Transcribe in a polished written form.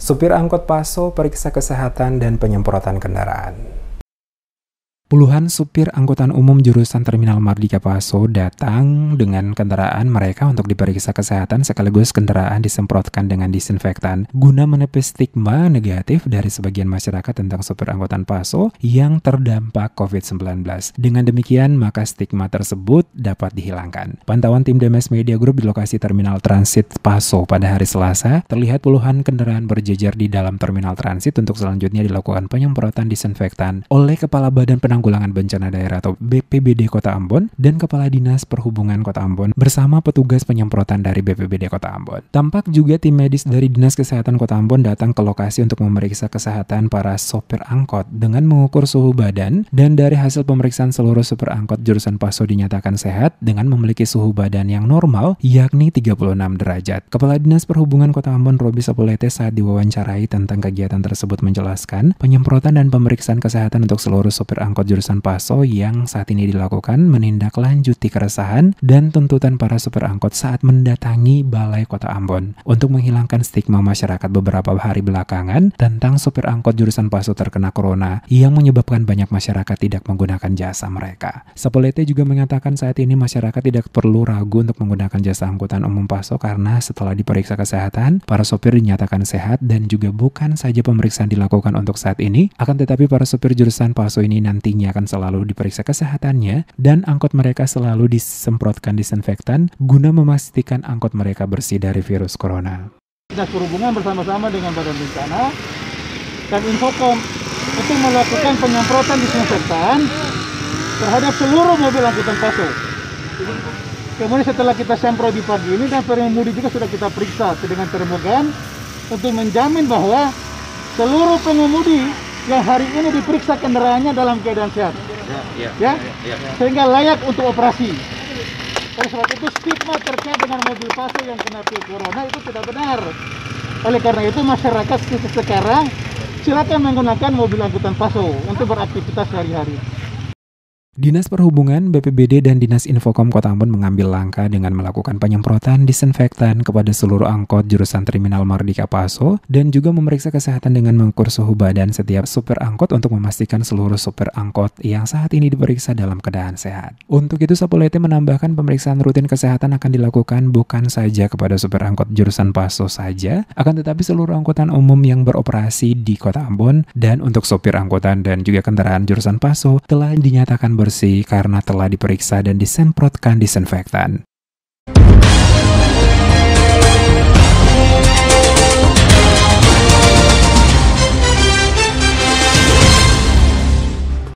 Supir angkot Paso periksa kesehatan dan penyemprotan kendaraan. Puluhan supir angkutan umum jurusan Terminal Mardika Paso datang dengan kendaraan mereka untuk diperiksa kesehatan sekaligus kendaraan disemprotkan dengan disinfektan guna menepis stigma negatif dari sebagian masyarakat tentang supir angkutan Paso yang terdampak COVID-19. Dengan demikian, maka stigma tersebut dapat dihilangkan. Pantauan tim Demes Media Group di lokasi Terminal Transit Paso pada hari Selasa, terlihat puluhan kendaraan berjejer di dalam terminal transit untuk selanjutnya dilakukan penyemprotan disinfektan oleh Kepala Badan Penanggulangan Bencana Daerah atau BPBD Kota Ambon dan Kepala Dinas Perhubungan Kota Ambon bersama petugas penyemprotan dari BPBD Kota Ambon. Tampak juga tim medis dari Dinas Kesehatan Kota Ambon datang ke lokasi untuk memeriksa kesehatan para sopir angkot dengan mengukur suhu badan, dan dari hasil pemeriksaan seluruh sopir angkot jurusan Paso dinyatakan sehat dengan memiliki suhu badan yang normal yakni 36 derajat. Kepala Dinas Perhubungan Kota Ambon Robi Sapulete saat diwawancarai tentang kegiatan tersebut menjelaskan penyemprotan dan pemeriksaan kesehatan untuk seluruh sopir angkot jurusan Paso yang saat ini dilakukan menindaklanjuti keresahan dan tuntutan para supir angkot saat mendatangi Balai Kota Ambon untuk menghilangkan stigma masyarakat beberapa hari belakangan tentang supir angkot jurusan Paso terkena corona yang menyebabkan banyak masyarakat tidak menggunakan jasa mereka. Sapulete juga mengatakan saat ini masyarakat tidak perlu ragu untuk menggunakan jasa angkutan umum Paso karena setelah diperiksa kesehatan, para supir dinyatakan sehat dan juga bukan saja pemeriksaan dilakukan untuk saat ini, akan tetapi para supir jurusan Paso ini nantinya akan selalu diperiksa kesehatannya dan angkot mereka selalu disemprotkan disinfektan guna memastikan angkot mereka bersih dari virus corona. Dinas Perhubungan bersama-sama dengan Badan Bencana dan Infocom untuk melakukan penyemprotan disinfektan terhadap seluruh mobil angkutan Paso. Kemudian setelah kita semprot di pagi ini dan pengemudi juga sudah kita periksa dengan termogan untuk menjamin bahwa seluruh pengemudi yang hari ini diperiksa kendaraannya dalam keadaan sehat, sehingga layak untuk operasi. Oleh sebab itu stigma terkait dengan mobil Paso yang kena corona itu tidak benar. Oleh karena itu masyarakat sekarang silakan menggunakan mobil angkutan Paso untuk beraktivitas sehari-hari. Dinas Perhubungan, BPBD, dan Dinas Infocom Kota Ambon mengambil langkah dengan melakukan penyemprotan disinfektan kepada seluruh angkot jurusan Terminal Mardika Paso dan juga memeriksa kesehatan dengan mengukur suhu badan setiap supir angkot untuk memastikan seluruh supir angkot yang saat ini diperiksa dalam keadaan sehat. Untuk itu, Sapulete menambahkan pemeriksaan rutin kesehatan akan dilakukan bukan saja kepada supir angkot jurusan Paso saja, akan tetapi seluruh angkutan umum yang beroperasi di Kota Ambon, dan untuk supir angkutan dan juga kendaraan jurusan Paso telah dinyatakan bersih karena telah diperiksa dan disemprotkan disinfektan.